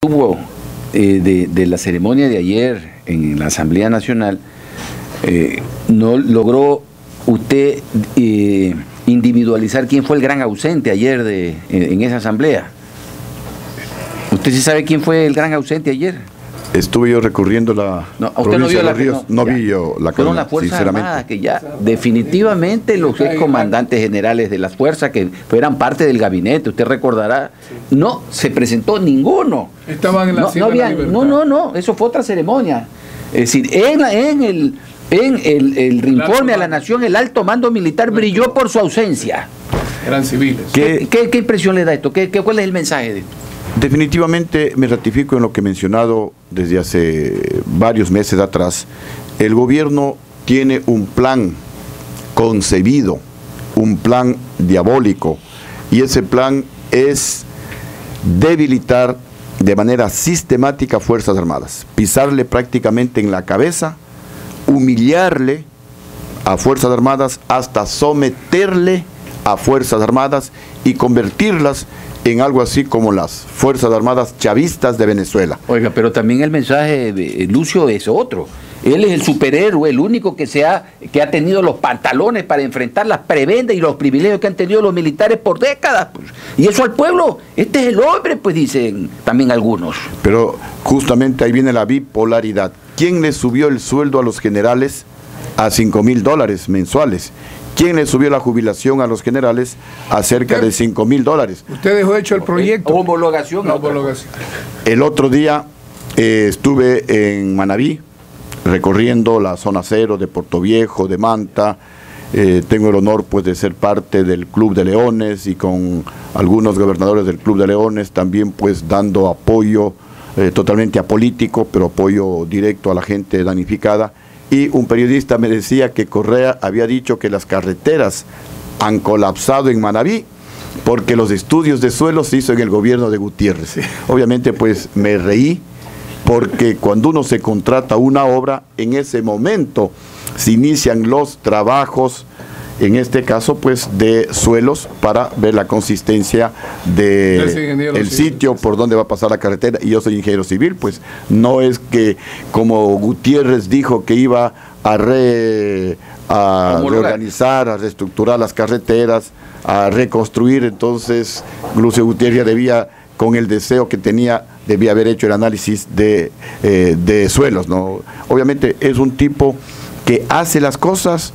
Hubo de la ceremonia de ayer en la Asamblea Nacional, no logró usted individualizar quién fue el gran ausente ayer en esa asamblea. ¿Usted sí sabe quién fue el gran ausente ayer? Estuve yo recorriendo la provincia de Los Ríos, no vi yo la fueron las Fuerzas Armadas, que ya definitivamente los excomandantes generales de las fuerzas que fueran parte del gabinete, usted recordará, no se presentó ninguno. Estaban en la no, eso fue otra ceremonia. Es decir, en el informe a la Nación, el alto mando militar brilló por su ausencia. Eran civiles. ¿Qué impresión le da esto? ¿Cuál es el mensaje de esto? Definitivamente me ratifico en lo que he mencionado desde hace varios meses atrás. El gobierno tiene un plan concebido, un plan diabólico, y ese plan es debilitar de manera sistemática Fuerzas Armadas, pisarle prácticamente en la cabeza, humillarle a Fuerzas Armadas hasta someterle a Fuerzas Armadas y convertirlas en algo así como las Fuerzas Armadas chavistas de Venezuela. Oiga, pero también el mensaje de Lucio es otro. Él es el superhéroe, el único que ha tenido los pantalones para enfrentar las prebendas y los privilegios que han tenido los militares por décadas. Pues. Y eso al pueblo, este es el hombre, pues dicen también algunos. Pero justamente ahí viene la bipolaridad. ¿Quién le subió el sueldo a los generales a $5,000 mensuales? ¿Quién le subió la jubilación a los generales a cerca de $5,000? Usted dejó hecho el proyecto. Homologación. El otro día estuve en Manabí, recorriendo la zona cero de Portoviejo, de Manta. Tengo el honor pues de ser parte del Club de Leones y con algunos gobernadores del Club de Leones también pues dando apoyo totalmente apolítico, pero apoyo directo a la gente damnificada. Y un periodista me decía que Correa había dicho que las carreteras han colapsado en Manabí porque los estudios de suelo se hizo en el gobierno de Gutiérrez. Sí. Obviamente pues me reí porque cuando uno se contrata una obra, en ese momento se inician los trabajos, en este caso pues de suelos para ver la consistencia del sitio por donde va a pasar la carretera. Y yo soy ingeniero civil, pues no es como Gutiérrez dijo que iba a reorganizar, a reestructurar las carreteras, a reconstruir. Entonces Lucio Gutiérrez debía, con el deseo que tenía, debía haber hecho el análisis de suelos, ¿no? Obviamente es un tipo que hace las cosas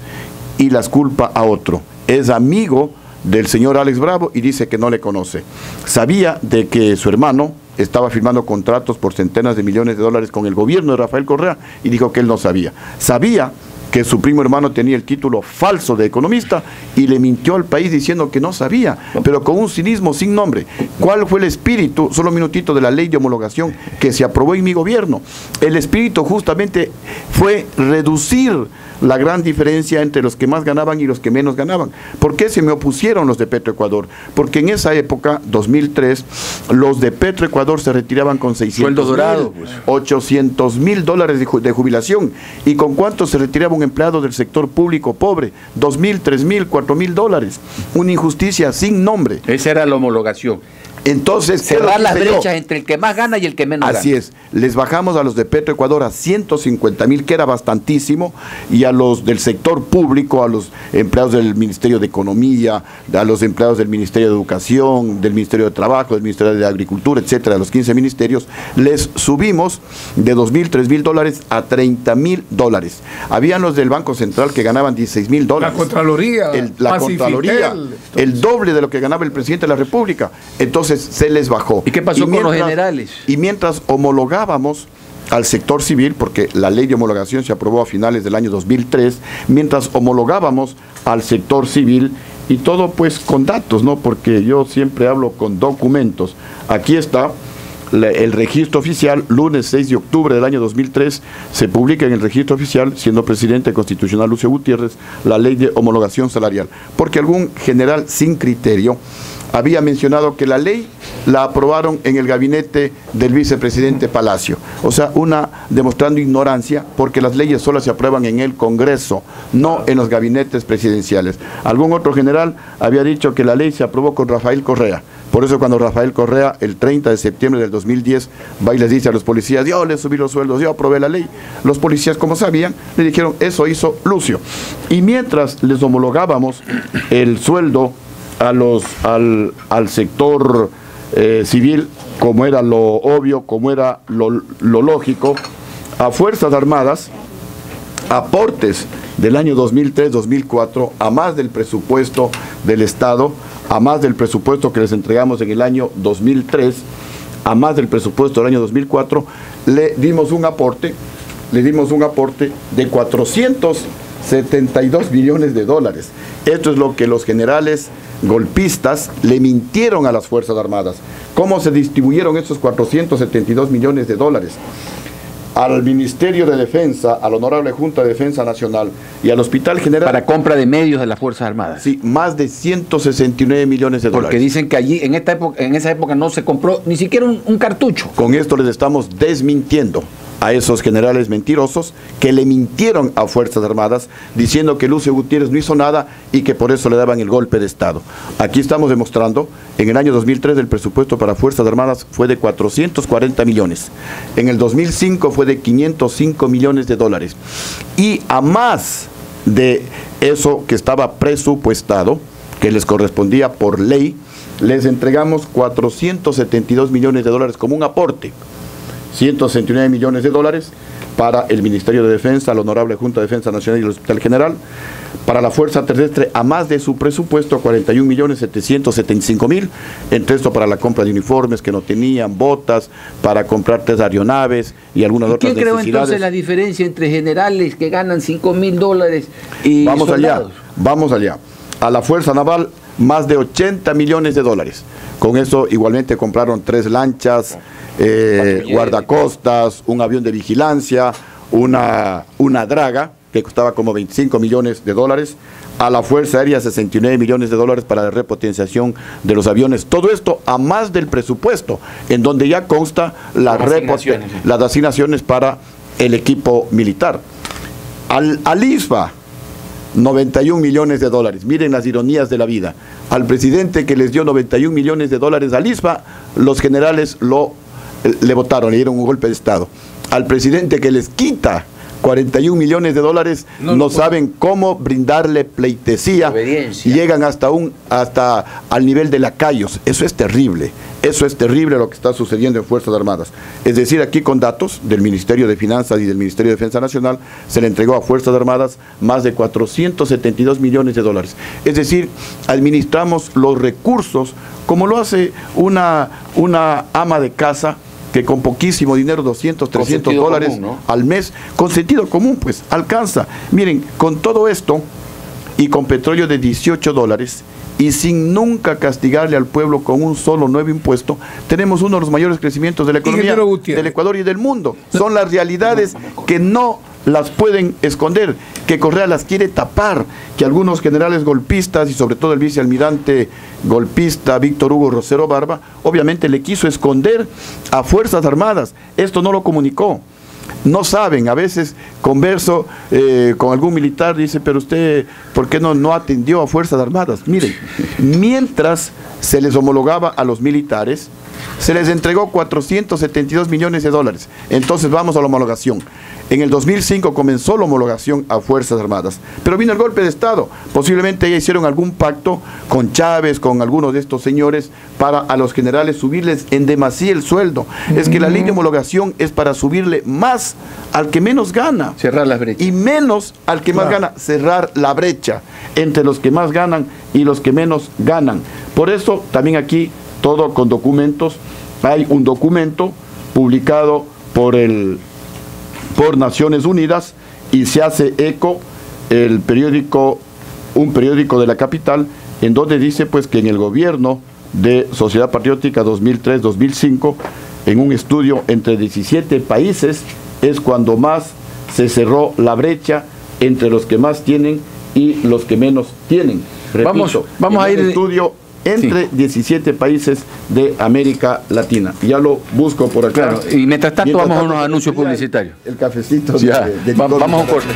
y las culpa a otro. Es amigo del señor Alex Bravo y dice que no le conoce. Sabía de que su hermano estaba firmando contratos por centenas de millones de dólares con el gobierno de Rafael Correa y dijo que él no sabía. Sabía que su primo hermano tenía el título falso de economista y le mintió al país diciendo que no sabía, pero con un cinismo sin nombre. ¿Cuál fue el espíritu, solo un minutito, de la ley de homologación que se aprobó en mi gobierno? El espíritu justamente fue reducir la gran diferencia entre los que más ganaban y los que menos ganaban. ¿Por qué se me opusieron los de Petroecuador? Porque en esa época, 2003, los de Petroecuador se retiraban con $800,000 de jubilación. ¿Y con cuánto se retiraba un empleado del sector público pobre? $2,000, $3,000, $4,000. Una injusticia sin nombre. Esa era la homologación. Entonces, cerrar las brechas entre el que más gana y el que menos gana. Así es, les bajamos a los de Petroecuador a 150,000, que era bastantísimo, y a los del sector público, a los empleados del Ministerio de Economía, a los empleados del Ministerio de Educación, del Ministerio de Trabajo, del Ministerio de Agricultura, etcétera, a los 15 ministerios, les subimos de $2,000, $3,000 a $30,000. Habían los del Banco Central que ganaban $16,000. La Contraloría, el doble de lo que ganaba el presidente de la República. Entonces se les bajó. ¿Y qué pasó con los generales? Y mientras homologábamos al sector civil, porque la ley de homologación se aprobó a finales del año 2003, mientras homologábamos al sector civil, y todo pues con datos, ¿no? Porque yo siempre hablo con documentos. Aquí está el registro oficial, lunes 6 de octubre del año 2003, se publica en el registro oficial, siendo presidente constitucional Lucio Gutiérrez, la ley de homologación salarial. Porque algún general sin criterio había mencionado que la ley la aprobaron en el gabinete del vicepresidente Palacio. O sea, demostrando ignorancia, porque las leyes solo se aprueban en el Congreso, no en los gabinetes presidenciales. Algún otro general había dicho que la ley se aprobó con Rafael Correa. Por eso cuando Rafael Correa, el 30 de septiembre del 2010, va y les dice a los policías, yo les subí los sueldos, yo aprobé la ley. Los policías, como sabían, le dijeron, eso hizo Lucio. Y mientras les homologábamos el sueldo al sector civil, como era lo obvio, como era lo lógico, a Fuerzas Armadas, aportes del año 2003-2004, a más del presupuesto del Estado, a más del presupuesto que les entregamos en el año 2003, a más del presupuesto del año 2004, le dimos un aporte de 472 millones de dólares. Esto es lo que los generales golpistas le mintieron a las Fuerzas Armadas. ¿Cómo se distribuyeron esos 472 millones de dólares? Al Ministerio de Defensa, a la Honorable Junta de Defensa Nacional y al Hospital General. Para compra de medios de las Fuerzas Armadas. Sí, más de 169 millones de dólares. Porque dicen que allí, en esa época no se compró ni siquiera un cartucho. Con esto les estamos desmintiendo a esos generales mentirosos que le mintieron a Fuerzas Armadas diciendo que Lucio Gutiérrez no hizo nada y que por eso le daban el golpe de Estado. Aquí estamos demostrando, en el año 2003 el presupuesto para Fuerzas Armadas fue de 440 millones, en el 2005 fue de 505 millones de dólares, y a más de eso que estaba presupuestado, que les correspondía por ley, les entregamos 472 millones de dólares como un aporte. 169 millones de dólares para el Ministerio de Defensa, la Honorable Junta de Defensa Nacional y el Hospital General, para la Fuerza Terrestre, a más de su presupuesto, 41.775.000, entre esto para la compra de uniformes que no tenían, botas, para comprar 3 aeronaves y algunas otras necesidades. ¿Qué creo entonces la diferencia entre generales que ganan $5.000 y soldados? Vamos allá. A la Fuerza Naval, más de 80 millones de dólares. Con eso igualmente compraron 3 lanchas, guardacostas, un avión de vigilancia, una draga que costaba como 25 millones de dólares, a la Fuerza Aérea 69 millones de dólares para la repotenciación de los aviones. Todo esto a más del presupuesto, en donde ya consta las asignaciones para el equipo militar. Al ISFA, 91 millones de dólares. Miren las ironías de la vida. Al presidente que les dio 91 millones de dólares al ISFA, los generales le votaron, le dieron un golpe de Estado. Al presidente que les quita 41 millones de dólares, no saben cómo brindarle pleitesía y llegan hasta al nivel de lacayos. Eso es terrible lo que está sucediendo en Fuerzas Armadas. Es decir, aquí con datos del Ministerio de Finanzas y del Ministerio de Defensa Nacional, se le entregó a Fuerzas Armadas más de 472 millones de dólares. Es decir, administramos los recursos como lo hace una ama de casa, que con poquísimo dinero, 200, 300 dólares común, ¿no? Al mes, con sentido común, pues alcanza. Miren, con todo esto y con petróleo de 18 dólares y sin nunca castigarle al pueblo con un solo nuevo impuesto, tenemos uno de los mayores crecimientos de la economía del Ecuador y del mundo. Son las realidades que no las pueden esconder, que Correa las quiere tapar, que algunos generales golpistas y sobre todo el vicealmirante golpista Víctor Hugo Rosero Barba, obviamente le quiso esconder a Fuerzas Armadas. Esto no lo comunicó. No saben, a veces converso con algún militar, dice, pero usted, ¿por qué no atendió a Fuerzas Armadas? Miren, mientras se les homologaba a los militares, se les entregó 472 millones de dólares. Entonces vamos a la homologación. En el 2005 comenzó la homologación a Fuerzas Armadas, pero vino el golpe de Estado. Posiblemente ya hicieron algún pacto con Chávez, con algunos de estos señores, para a los generales subirles en demasía el sueldo. Es que la ley de homologación es para subirle más al que menos gana. Cerrar las brechas. Y menos al que más gana. Cerrar la brecha entre los que más ganan y los que menos ganan. Por eso también aquí, todo con documentos, hay un documento publicado por Naciones Unidas y se hace eco un periódico de la capital, en donde dice pues que en el gobierno de Sociedad Patriótica 2003-2005, en un estudio entre 17 países, es cuando más se cerró la brecha entre los que más tienen y los que menos tienen. Repito, vamos a ir estudio entre 17 países de América Latina. Ya lo busco por acá. Claro, y mientras tanto vamos a unos anuncios publicitarios. El cafecito. Ya, vamos a un corte.